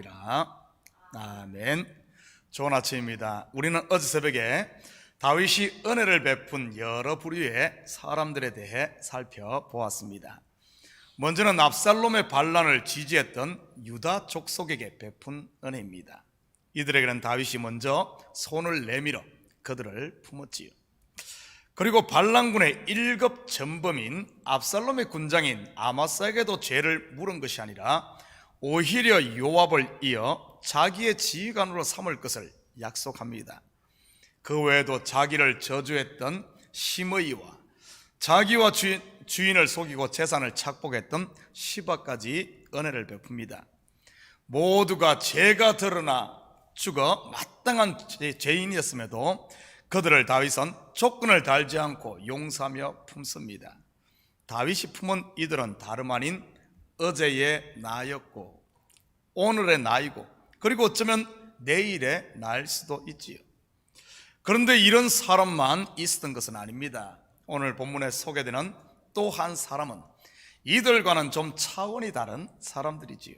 기뻐하리라. 아멘. 좋은 아침입니다. 우리는 어제 새벽에 다윗이 은혜를 베푼 여러 부류의 사람들에 대해 살펴보았습니다. 먼저는 압살롬의 반란을 지지했던 유다 족속에게 베푼 은혜입니다. 이들에게는 다윗이 먼저 손을 내밀어 그들을 품었지요. 그리고 반란군의 1급 전범인 압살롬의 군장인 아마사에게도 죄를 물은 것이 아니라 오히려 요압을 이어 자기의 지휘관으로 삼을 것을 약속합니다. 그 외에도 자기를 저주했던 시므이와 자기와 주인을 속이고 재산을 착복했던 시바까지 은혜를 베풉니다. 모두가 죄가 드러나 죽어 마땅한 죄인이었음에도 그들을 다윗은 조건을 달지 않고 용서하며 품습니다. 다윗이 품은 이들은 다름 아닌 어제의 나였고 오늘의 나이고 그리고 어쩌면 내일의 나일 수도 있지요. 그런데 이런 사람만 있었던 것은 아닙니다. 오늘 본문에 소개되는 또 한 사람은 이들과는 좀 차원이 다른 사람들이지요.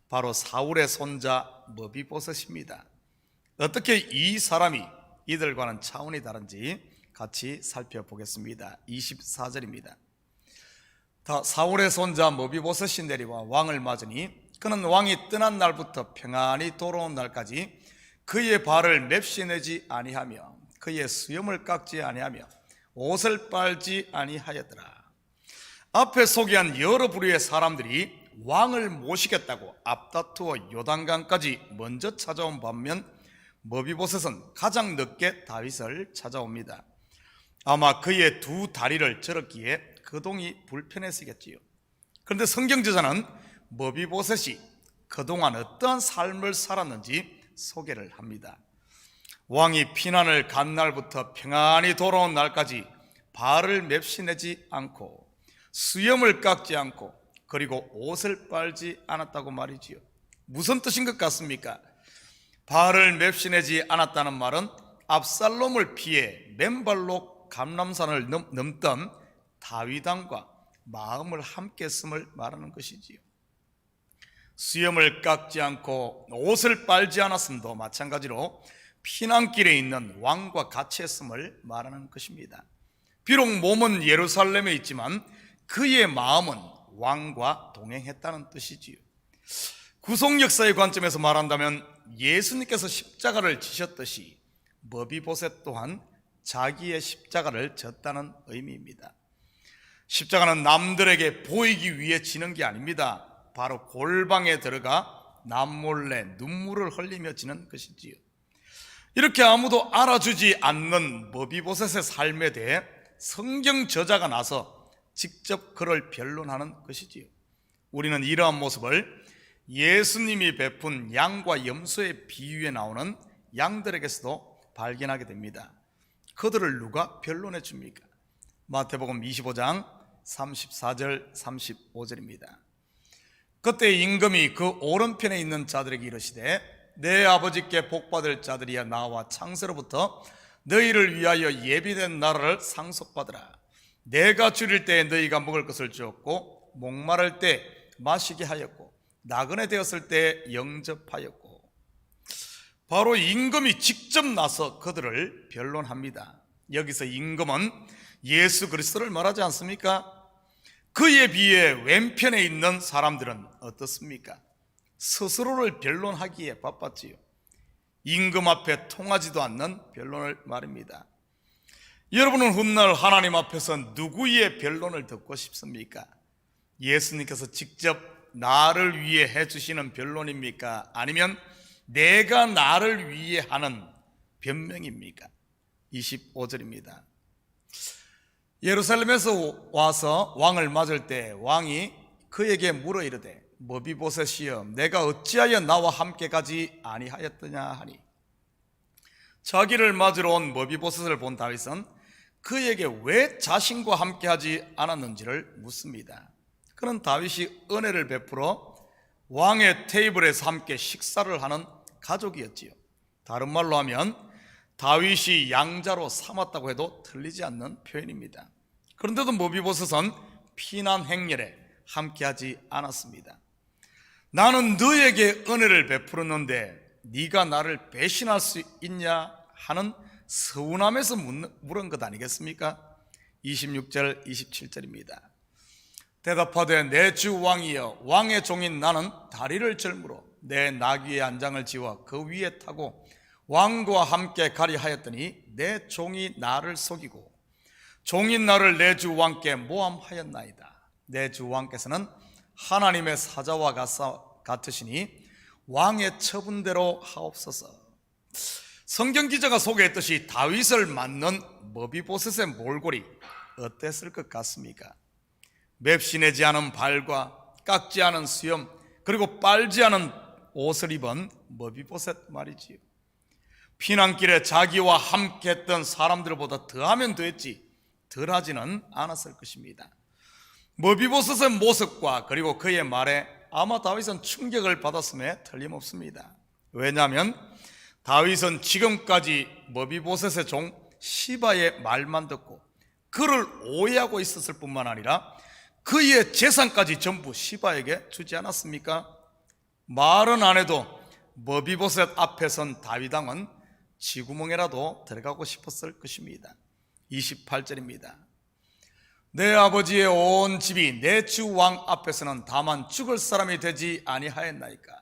바로 사울의 손자 머비보셋입니다. 어떻게 이 사람이 이들과는 차원이 다른지 같이 살펴보겠습니다. 24절입니다. 사울의 손자 머비보셋이 내려와 왕을 맞으니 그는 왕이 떠난 날부터 평안히 돌아온 날까지 그의 발을 맵시내지 아니하며 그의 수염을 깎지 아니하며 옷을 빨지 아니하였더라. 앞에 소개한 여러 부류의 사람들이 왕을 모시겠다고 앞다투어 요단강까지 먼저 찾아온 반면 머비보셋은 가장 늦게 다윗을 찾아옵니다. 아마 그의 두 다리를 절었기에 그동이 불편했겠지요. 그런데 성경저자는 머비보셋이 그동안 어떠한 삶을 살았는지 소개를 합니다. 왕이 피난을 간 날부터 평안히 돌아온 날까지 발을 맵시내지 않고 수염을 깎지 않고 그리고 옷을 빨지 않았다고 말이지요. 무슨 뜻인 것 같습니까? 발을 맵시내지 않았다는 말은 압살롬을 피해 맨발로 감람산을 넘던 다윗왕과 마음을 함께 했음을 말하는 것이지요. 수염을 깎지 않고 옷을 빨지 않았음도 마찬가지로 피난길에 있는 왕과 같이 했음을 말하는 것입니다. 비록 몸은 예루살렘에 있지만 그의 마음은 왕과 동행했다는 뜻이지요. 구속 역사의 관점에서 말한다면 예수님께서 십자가를 지셨듯이 머비보셋 또한 자기의 십자가를 졌다는 의미입니다. 십자가는 남들에게 보이기 위해 지는 게 아닙니다. 바로 골방에 들어가 남몰래 눈물을 흘리며 지는 것이지요. 이렇게 아무도 알아주지 않는 머비보셋의 삶에 대해 성경 저자가 나서 직접 그를 변론하는 것이지요. 우리는 이러한 모습을 예수님이 베푼 양과 염소의 비유에 나오는 양들에게서도 발견하게 됩니다. 그들을 누가 변론해 줍니까? 마태복음 25장 34절 35절입니다. 그때 임금이 그 오른편에 있는 자들에게 이르시되 내 아버지께 복받을 자들이야 나와 창세로부터 너희를 위하여 예비된 나라를 상속받으라. 내가 줄일 때에 너희가 먹을 것을 주었고 목마를 때 마시게 하였고 나그네 되었을 때 영접하였고. 바로 임금이 직접 나서 그들을 변론합니다. 여기서 임금은 예수 그리스도를 말하지 않습니까? 그에 비해 왼편에 있는 사람들은 어떻습니까? 스스로를 변론하기에 바빴지요. 임금 앞에 통하지도 않는 변론을 말입니다. 여러분은 훗날 하나님 앞에서 누구의 변론을 듣고 싶습니까? 예수님께서 직접 나를 위해 해주시는 변론입니까? 아니면 내가 나를 위해 하는 변명입니까? 25절입니다. 예루살렘에서 와서 왕을 맞을 때 왕이 그에게 물어 이르되 머비보셋이여 내가 어찌하여 나와 함께 가지 아니하였더냐 하니, 자기를 맞으러 온 머비보셋을 본 다윗은 그에게 왜 자신과 함께 하지 않았는지를 묻습니다. 그는 다윗이 은혜를 베풀어 왕의 테이블에서 함께 식사를 하는 가족이었지요. 다른 말로 하면 다윗이 양자로 삼았다고 해도 틀리지 않는 표현입니다. 그런데도 머비보셋은 피난 행렬에 함께하지 않았습니다. 나는 너에게 은혜를 베풀었는데 네가 나를 배신할 수 있냐 하는 서운함에서 물은 것 아니겠습니까? 26절 27절입니다. 대답하되 내 주 왕이여 왕의 종인 나는 다리를 절므로 내 나귀의 안장을 지워 그 위에 타고 왕과 함께 가리 하였더니 내 종이 나를 속이고 종인 나를 내 주 왕께 모함하였나이다. 내 주 왕께서는 하나님의 사자와 같으시니 왕의 처분대로 하옵소서. 성경 기자가 소개했듯이 다윗을 맞는 머비보셋의 몰골이 어땠을 것 같습니까? 맵시내지 않은 발과 깎지 않은 수염 그리고 빨지 않은 옷을 입은 머비보셋 말이지요. 피난길에 자기와 함께 했던 사람들보다 더하면 됐지 덜하지는 않았을 것입니다. 머비보셋의 모습과 그리고 그의 말에 아마 다윗은 충격을 받았음에 틀림없습니다. 왜냐하면 다윗은 지금까지 머비보셋의 종 시바의 말만 듣고 그를 오해하고 있었을 뿐만 아니라 그의 재산까지 전부 시바에게 주지 않았습니까? 말은 안 해도 머비보셋 앞에 선 다윗 왕은 쥐구멍에라도 들어가고 싶었을 것입니다. 28절입니다. 내 아버지의 온 집이 내 주 왕 앞에서는 다만 죽을 사람이 되지 아니하였나이까.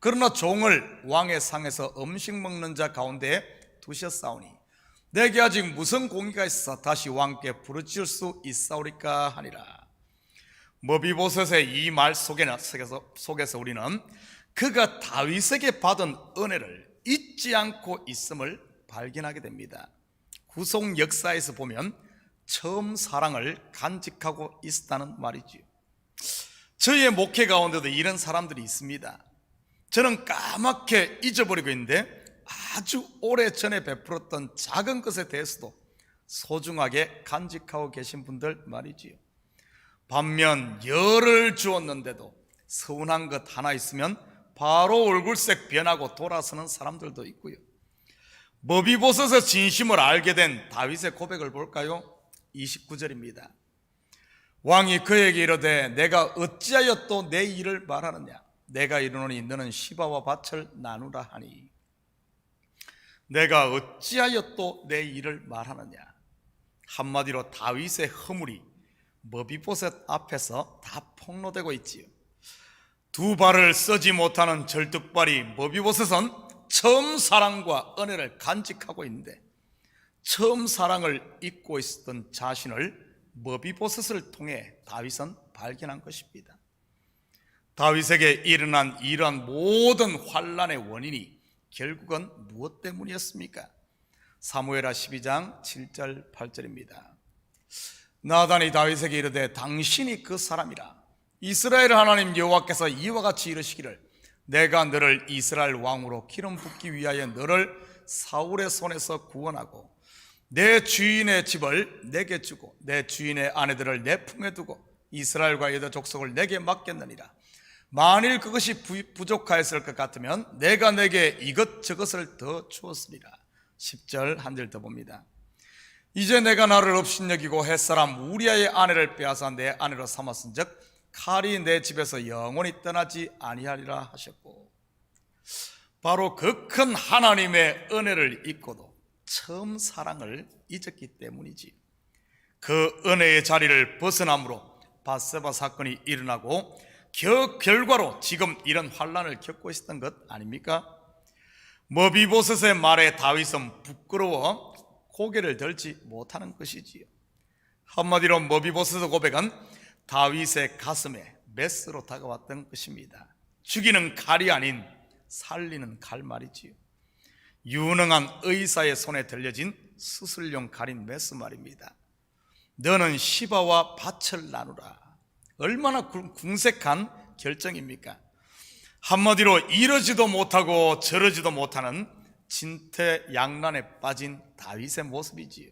그러나 종을 왕의 상에서 음식 먹는 자 가운데 두셨사오니 내게 아직 무슨 공의가 있어 다시 왕께 부르짖을 수 있사오리까 하니라. 머비보셋의 이 말 속에서 우리는 그가 다윗에게 받은 은혜를 잊지 않고 있음을 발견하게 됩니다. 구속 역사에서 보면 처음 사랑을 간직하고 있다는 말이지요. 저희의 목회 가운데도 이런 사람들이 있습니다. 저는 까맣게 잊어버리고 있는데 아주 오래전에 베풀었던 작은 것에 대해서도 소중하게 간직하고 계신 분들 말이지요. 반면 열을 주었는데도 서운한 것 하나 있으면 바로 얼굴색 변하고 돌아서는 사람들도 있고요. 머비보셋의 진심을 알게 된 다윗의 고백을 볼까요? 29절입니다. 왕이 그에게 이르되 내가 어찌하여 또 내 일을 말하느냐. 내가 이르노니 너는 시바와 밭을 나누라 하니. 내가 어찌하여 또 내 일을 말하느냐. 한마디로 다윗의 허물이 머비보셋 앞에서 다 폭로되고 있지요. 두 발을 쓰지 못하는 절뚝발이 머비보셋은 처음 사랑과 은혜를 간직하고 있는데 처음 사랑을 잊고 있었던 자신을 머비보셋을 통해 다윗은 발견한 것입니다. 다윗에게 일어난 이러한 모든 환난의 원인이 결국은 무엇 때문이었습니까? 사무엘하 12장 7절 8절입니다. 나단이 다윗에게 이르되 당신이 그 사람이라. 이스라엘 하나님 여호와께서 이와 같이 이르시기를 내가 너를 이스라엘 왕으로 기름 붓기 위하여 너를 사울의 손에서 구원하고 내 주인의 집을 내게 주고 내 주인의 아내들을 내 품에 두고 이스라엘과 유다 족속을 내게 맡겼느니라. 만일 그것이 부족하였을 것 같으면 내가 내게 이것저것을 더 주었으리라. 10절 한 절 더 봅니다. 이제 내가 나를 업신여기고 햇사람 우리아의 아내를 빼앗아 내 아내로 삼았은즉 칼이 내 집에서 영원히 떠나지 아니하리라 하셨고, 바로 그 큰 하나님의 은혜를 잊고도 처음 사랑을 잊었기 때문이지. 그 은혜의 자리를 벗어남으로 밧세바 사건이 일어나고 그 결과로 지금 이런 환난을 겪고 있었던 것 아닙니까? 머비보셋의 말에 다윗은 부끄러워 고개를 들지 못하는 것이지요. 한마디로 머비보셋의 고백은 다윗의 가슴에 메스로 다가왔던 것입니다. 죽이는 칼이 아닌 살리는 칼 말이지요. 유능한 의사의 손에 들려진 수술용 칼인 메스 말입니다. 너는 시바와 밭을 나누라. 얼마나 궁색한 결정입니까? 한마디로 이러지도 못하고 저러지도 못하는 진퇴양난에 빠진 다윗의 모습이지요.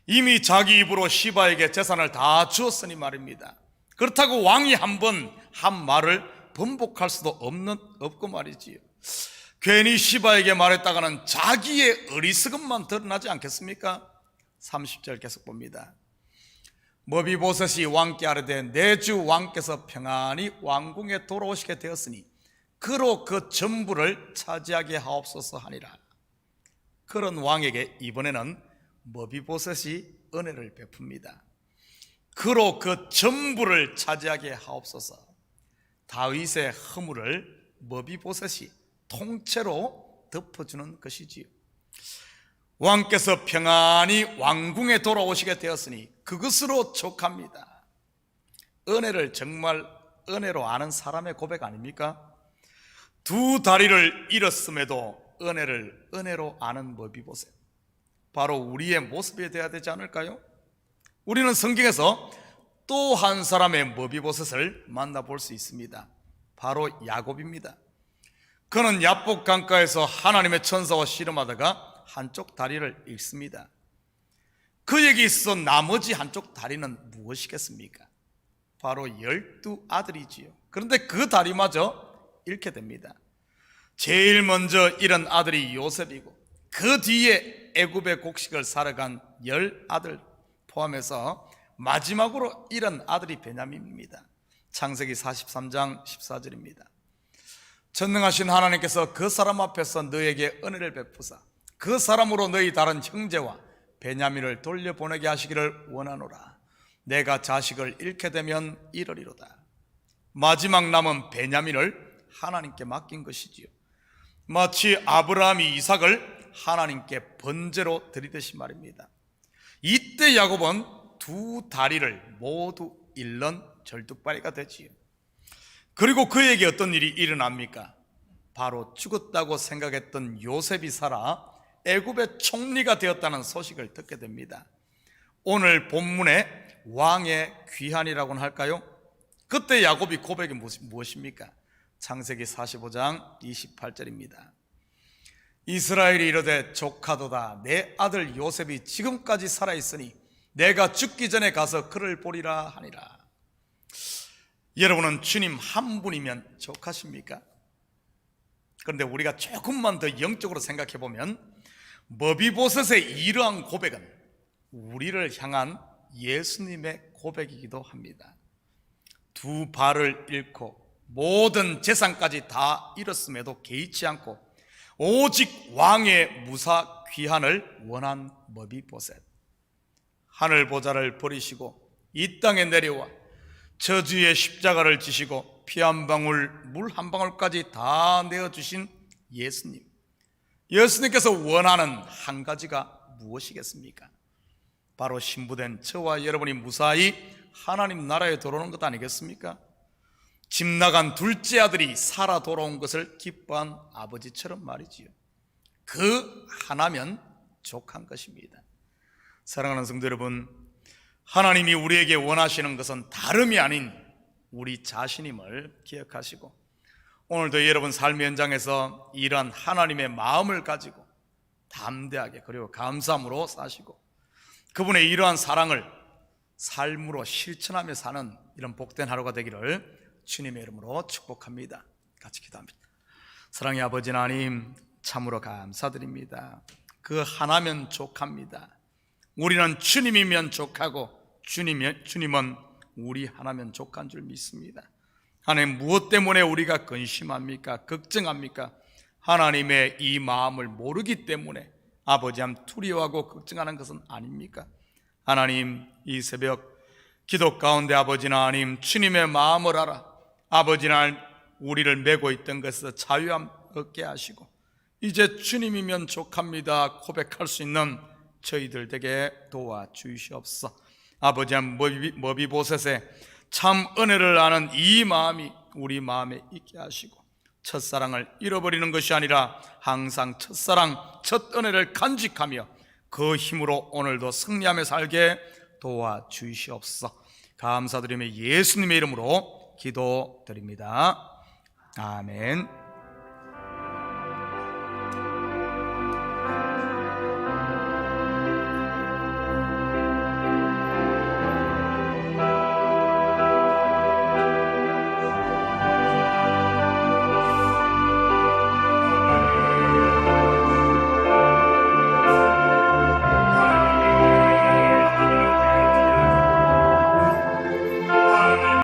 이미 자기 입으로 시바에게 재산을 다 주었으니 말입니다. 그렇다고 왕이 한 번 한 말을 번복할 수도 없고 말이지요. 괜히 시바에게 말했다가는 자기의 어리석음만 드러나지 않겠습니까? 30절 계속 봅니다. 머비보셋이 왕께 아뢰되 내 주 왕께서 평안히 왕궁에 돌아오시게 되었으니 그로 그 전부를 차지하게 하옵소서 하니라. 그런 왕에게 이번에는 머비보셋이 은혜를 베풉니다. 그로 그 전부를 차지하게 하옵소서. 다윗의 허물을 머비보셋이 통째로 덮어주는 것이지요. 왕께서 평안히 왕궁에 돌아오시게 되었으니 그것으로 족합니다. 은혜를 정말 은혜로 아는 사람의 고백 아닙니까? 두 다리를 잃었음에도 은혜를 은혜로 아는 머비보셋, 바로 우리의 모습이 되어야 되지 않을까요? 우리는 성경에서 또 한 사람의 머비보셋을 만나볼 수 있습니다. 바로 야곱입니다. 그는 야복 강가에서 하나님의 천사와 씨름하다가 한쪽 다리를 잃습니다. 그에게 있어 나머지 한쪽 다리는 무엇이겠습니까? 바로 12아들이지요. 그런데 그 다리마저 잃게 됩니다. 제일 먼저 잃은 아들이 요셉이고 그 뒤에 애굽의 곡식을 사러 간 10아들 포함해서 마지막으로 잃은 아들이 베냐민입니다. 창세기 43장 14절입니다. 전능하신 하나님께서 그 사람 앞에서 너에게 은혜를 베푸사 그 사람으로 너희 다른 형제와 베냐민을 돌려보내게 하시기를 원하노라. 내가 자식을 잃게 되면 이르리로다. 마지막 남은 베냐민을 하나님께 맡긴 것이지요. 마치 아브라함이 이삭을 하나님께 번제로 드리듯이 말입니다. 이때 야곱은 두 다리를 모두 잃는 절뚝발이가 되지요. 그리고 그에게 어떤 일이 일어납니까? 바로 죽었다고 생각했던 요셉이 살아 애굽의 총리가 되었다는 소식을 듣게 됩니다. 오늘 본문의 왕의 귀환이라고는 할까요? 그때 야곱이 고백이 무엇입니까? 창세기 45장 28절입니다. 이스라엘이 이르되 조카도다 내 아들 요셉이 지금까지 살아있으니 내가 죽기 전에 가서 그를 보리라 하니라. 여러분은 주님 한 분이면 족하십니까? 그런데 우리가 조금만 더 영적으로 생각해 보면 머비보셋의 이러한 고백은 우리를 향한 예수님의 고백이기도 합니다. 두 발을 잃고 모든 재산까지 다 잃었음에도 개의치 않고 오직 왕의 무사 귀환을 원한 머비보셋, 하늘 보좌를 버리시고 이 땅에 내려와 저주의 십자가를 지시고 피 한 방울 물 한 방울까지 다 내어주신 예수님, 예수님께서 원하는 한 가지가 무엇이겠습니까? 바로 신부된 저와 여러분이 무사히 하나님 나라에 들어오는 것 아니겠습니까? 집 나간 둘째 아들이 살아 돌아온 것을 기뻐한 아버지처럼 말이지요. 그 하나면 족한 것입니다. 사랑하는 성도 여러분, 하나님이 우리에게 원하시는 것은 다름이 아닌 우리 자신임을 기억하시고 오늘도 여러분 삶의 현장에서 이러한 하나님의 마음을 가지고 담대하게 그리고 감사함으로 사시고 그분의 이러한 사랑을 삶으로 실천하며 사는 이런 복된 하루가 되기를 주님의 이름으로 축복합니다. 같이 기도합니다. 사랑의 아버지 하나님, 참으로 감사드립니다. 그 하나면 족합니다. 우리는 주님이면 족하고 주님은 우리 하나면 족한 줄 믿습니다. 하나님, 무엇 때문에 우리가 근심합니까? 걱정합니까? 하나님의 이 마음을 모르기 때문에 아버지함 두려워하고 걱정하는 것은 아닙니까? 하나님, 이 새벽 기도 가운데 아버지 하나님, 주님의 마음을 알아 아버지 하나님 우리를 메고 있던 것에서 자유함 얻게 하시고 이제 주님이면 족합니다 고백할 수 있는 저희들 되게 도와주시옵소서. 아버지 하나님, 머비보셋의 참 은혜를 아는 이 마음이 우리 마음에 있게 하시고 첫사랑을 잃어버리는 것이 아니라 항상 첫사랑, 첫 은혜를 간직하며 그 힘으로 오늘도 승리하며 살게 도와주시옵소서. 감사드리며 예수님의 이름으로 기도드립니다. 아멘.